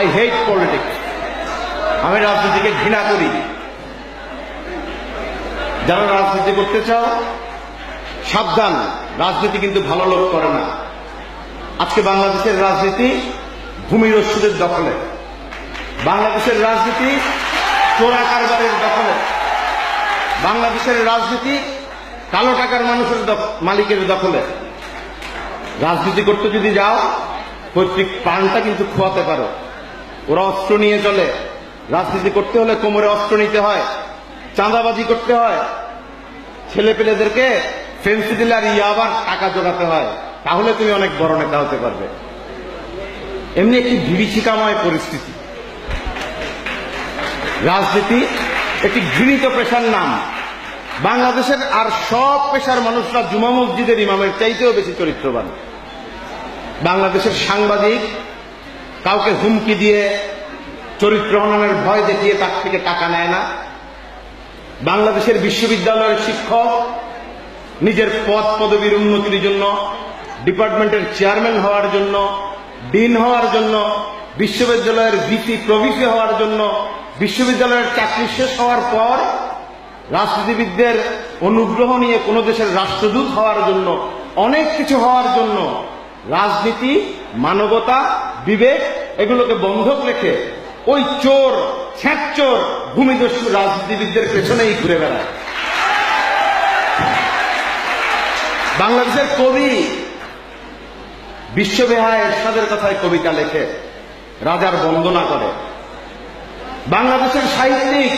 I hate politics, আমি রাজনীতিকে ঘৃণা করি। যারা রাজনীতি করতে চাও সাবধান, রাজনীতি কিন্তু ভালো লোক করে না। আজকে বাংলাদেশের রাজনীতি ভূমিরস্যুদের দখলে, বাংলাদেশের রাজনীতি চোরা কারবারের দখলে, বাংলাদেশের রাজনীতি কালো টাকার মানুষের মালিকের দখলে। রাজনীতি করতে যদি যাও পৈতৃক প্রাণটা কিন্তু খোয়াতে পারো। ওরা অস্ত্র নিয়ে চলে, রাজনীতি করতে হলে কোমরে অস্ত্র নিতে হয়, চাঁদাবাজি করতে হয়, ছেলে পেলেদেরকে ফেন্সি দিলে আর ইয়াবার টাকা জোগাতে হয়, তাহলে তুমি অনেক বড় নেতা হতে পারবে। এমনি একটি বিভীষিকাময় পরিস্থিতি। রাজনীতি একটি ঘৃণিত পেশার নাম। বাংলাদেশের আর সব পেশার মানুষরা জুমা মসজিদের ইমামের চাইতেও বেশি চরিত্রবান। বাংলাদেশের সাংবাদিক কাউকে হুমকি দিয়ে চরিত্র হননের ভয় দেখিয়ে তার থেকে টাকা নেয় না। বাংলাদেশের বিশ্ববিদ্যালয়ের শিক্ষক নিজের পদ পদবীর উন্নতির জন্য, ডিপার্টমেন্টের চেয়ারম্যান হওয়ার জন্য, ডিন হওয়ার জন্য, বিশ্ববিদ্যালয়ের ভিসি প্রভিসি হওয়ার জন্য, বিশ্ববিদ্যালয়ের চাকরি শেষ হওয়ার পর রাজনীতিবিদদের অনুগ্রহ নিয়ে কোন দেশের রাষ্ট্রদূত হওয়ার জন্য, অনেক কিছু হওয়ার জন্য রাজনীতি, মানবতা, বিবেক এগুলোকে বন্ধক রেখে ওই চোর, ছ্যাঁচোর, ভূমিদস্যু রাজনীতিবিদদের পেছনেই ঘুরে বেড়ায়। বাংলাদেশের কবি বিশ্ববিহায় এরশাদের কথায় কবিতা লেখে, রাজার বন্দনা করে। বাংলাদেশের সাহিত্যিক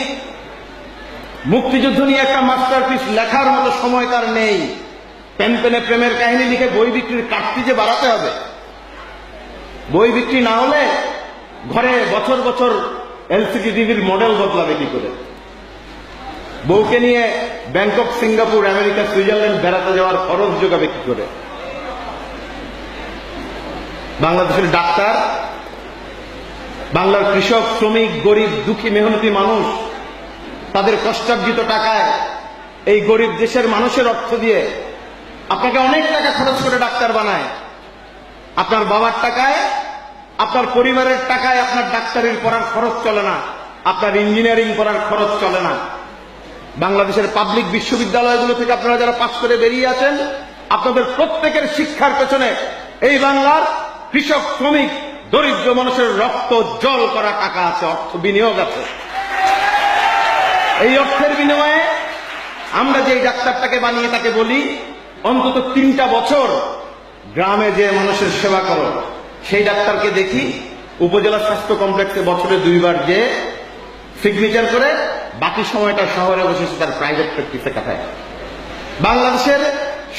মুক্তিযুদ্ধ নিয়ে একটা মাস্টারপিস লেখার মতো সময় তার নেই। পেন পেনে প্রেমের কাহিনী লিখে বই বিক্রির কাটতি যে বাড়াতে হবে। বই বিক্রি না হলে ঘরে বছর বছর এলসিডি টিভির মডেল বদলাবে কি করে? বউকে নিয়ে ব্যাংকক, সিঙ্গাপুর, আমেরিকা, সুইজারল্যান্ড বেড়াতে যাওয়ার খরচ যোগাবে কি করে? বাংলাদেশের ডাক্তার, বাংলার কৃষক, শ্রমিক, গরিব, দুঃখী, মেহনতি মানুষ তাদের কষ্টার্জিত টাকায় এই গরিব দেশের মানুষের অর্থ দিয়ে আপনাকে অনেক টাকা খরচ করে ডাক্তার বানায়। আপনার বাবার টাকায়, আপনার পরিবারের টাকায় আপনার ডাক্তারির পড়ার খরচ চলে না, আপনার ইঞ্জিনিয়ারিং করার খরচ চলে না। বাংলাদেশের পাবলিক বিশ্ববিদ্যালয়গুলো থেকে আপনারা যারা পাশ করে বেরিয়ে আছেন, আপনাদের প্রত্যেকের শিক্ষার পেছনে এই বাংলার কৃষক, শ্রমিক, দরিদ্র মানুষের রক্ত জল করা টাকা আছে, অর্থ বিনিয়োগ আছে। এই অর্থের বিনিময়ে আমরা যে ডাক্তারটাকে বানিয়ে তাকে বলি অন্তত 3টা বছর গ্রামে যে মানুষের সেবা করো, সেই ডাক্তারকে দেখি উপজেলা স্বাস্থ্য কমপ্লেক্সে বছরে 2 বার যে সিগনেচার করে বাকি সময়টা শহরে বসে তার প্রাইভেট প্র্যাকটিসে কাটায়। বাংলাদেশের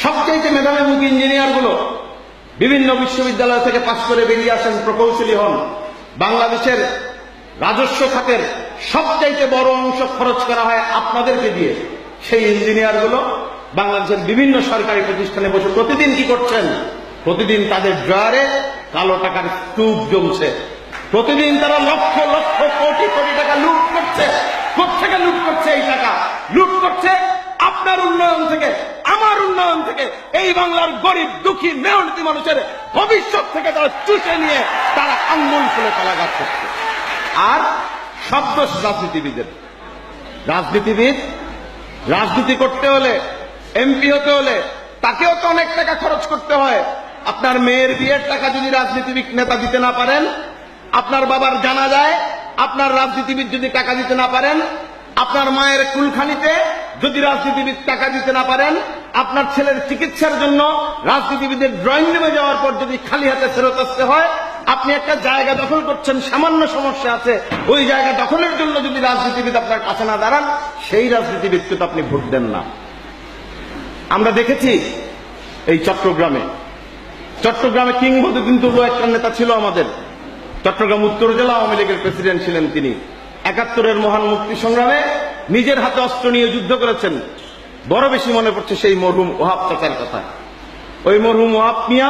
সবচেয়ে মেধাবী মুখ ইঞ্জিনিয়ার গুলো বিভিন্ন বিশ্ববিদ্যালয় থেকে পাশ করে বেরিয়ে আসেন, প্রকৌশলী হন। বাংলাদেশের রাজস্ব খাতের সবচাইতে বড় অংশ খরচ করা হয় আপনাদেরকে দিয়ে। সেই ইঞ্জিনিয়ার গুলো বাংলাদেশের বিভিন্ন সরকারি প্রতিষ্ঠানে বসে প্রতিদিন কি করছেন? প্রতিদিন তাদের ড্রয়ারে কালো টাকার স্তূপ জমছে। প্রতিদিন তারা লক্ষ লক্ষ কোটি কোটি টাকা লুট করছে। কোত্থেকে লুট করছে? এই টাকা লুট করছে আপনার উন্নয়ন থেকে, আমার উন্নয়ন থেকে, এই বাংলার গরিব, দুঃখী, মেহনতি মানুষের ভবিষ্যৎ থেকে তারা চুষে নিয়ে তারা আঙ্গুল ফুলে কলাগাছ করছে। আর শব্দ রাজনীতিবিদের। রাজনীতিবিদ রাজনীতি করতে হলে, এমপি হতে হলে তাকেও তো অনেক টাকা খরচ করতে হয়। আপনার মেয়ের বিয়ের টাকা যদি রাজনীতিবিদ নেতা দিতে না পারেন, আপনার বাবার জানাজায় আপনার রাজনীতিবিদ যদি টাকা দিতে না পারেন, আপনার মায়ের কুলখানিতে যদি রাজনীতিবিদ টাকা দিতে না পারেন, আপনার ছেলের চিকিৎসার জন্য রাজনীতিবিদের ড্রয়িং রুমে যাওয়ার পর যদি খালি হাতে ফেরত আসতে হয়, আপনি একটা জায়গা দখল করছেন, সামান্য সমস্যা আছে, ওই জায়গা দখলের জন্য যদি রাজনীতিবিদ আপনার কাছে না দাঁড়ান, সেই রাজনীতিবিদকে তো আপনি ভোট দেন না। আমরা দেখেছি এই চট্টগ্রামে কিংবদন্তি একটা নেতা ছিল আমাদের। চট্টগ্রাম উত্তর জেলা আওয়ামী লীগের প্রেসিডেন্ট ছিলেন তিনি। 71-এর মহান মুক্তি সংগ্রামে নিজের হাতে অস্ত্র নিয়ে যুদ্ধ করেছেন। বড় বেশি মনে পড়ছে সেই মরহুম ওহাব চাচার কথা। ওই মরহুম ওহাব মিয়া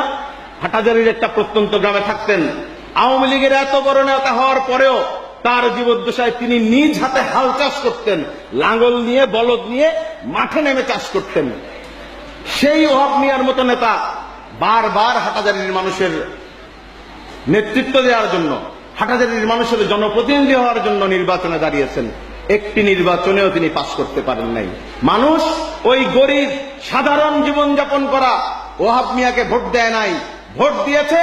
হাটাজারির একটা প্রত্যন্ত গ্রামে থাকতেন। আওয়ামী লীগের এত বড় নেতা হওয়ার পরেও তার জীবদ্দশায় তিনি নিজ হাতে হাল চাষ করতেন, লাঙ্গল নিয়ে, বলদ নিয়ে মাঠে নেমে চাষ করতেন। সেই ওহাব মিয়ার মতো নেতা বারবার হাটাজারির মানুষের নেতৃত্ব দেওয়ার জন্য, হাটাজারির মানুষের জনপ্রতিনিধি হওয়ার জন্য নির্বাচনে দাঁড়িয়েছেন, একটি নির্বাচনেও তিনি পাশ করতে পারেন নাই। মানুষ ওই গরিব সাধারণ জীবনযাপন করা ওহাব মিয়াকে ভোট দেয় নাই, ভোট দিয়েছে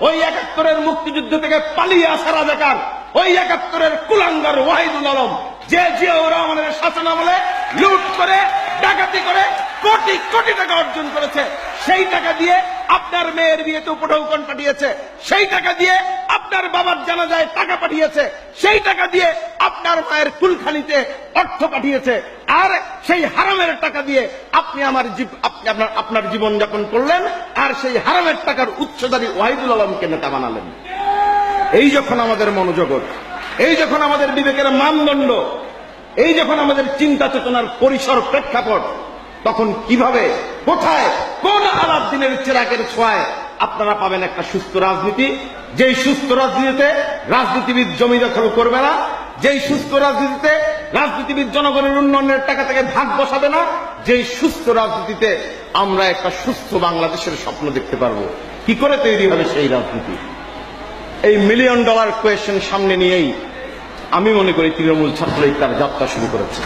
ওই ৭১-এর মুক্তিযুদ্ধ থেকে পালিয়ে আসা রাজাকার, ওই ৭১-এর কুলাঙ্গার ওয়াহিদুল আলম, যে জিয়াউর রহমানের শাসন আমলে লুট করে ডাকাতি করে কোটি কোটি টাকা অর্জন করেছে। সেই টাকা দিয়ে আপনার মেয়ের বিয়েতে উপঢৌকন পাঠিয়েছে, সেই টাকা দিয়ে আপনার বাবার জানাজায় টাকা পাঠিয়েছে, সেই টাকা দিয়ে আপনার মায়ের কুলখানিতে অর্থ পাঠিয়েছে। আর সেই হারামের টাকা দিয়ে আপনি আপনার জীবন যাপন করলেন, আর সেই হারামের টাকার উৎসদারী ওয়াহিদুল আলমকে নেতা বানালেন। এই যখন আমাদের মনোজগৎ, এই যখন আমাদের বিবেকের মানদণ্ড, এই যখন আমাদের চিন্তা চেতনার পরিসর প্রেক্ষাপট, তখন কিভাবে, কোথায়, কোন আলাদ্দিনের চেরাকের ছোঁয়ায় আপনারা পাবেন একটা সুস্থ রাজনীতি? যেই সুস্থ রাজনীতিতে রাজনীতিবিদ জমি দখল করবে না, যেই সুস্থ রাজনীতিতে রাজনীতিবিদ জনগণের উন্নয়নের টাকা থেকে ভাগ বসাবে না, যেই সুস্থ রাজনীতিতে আমরা একটা সুস্থ বাংলাদেশের স্বপ্ন দেখতে পারবো। কি করে তৈরি হবে সেই রাজনীতি? এই $1 মিলিয়ন কোয়েশ্চেন সামনে নিয়েই আমি মনে করি তৃণমূল ছাত্রলীগ তার যাত্রা শুরু করেছে।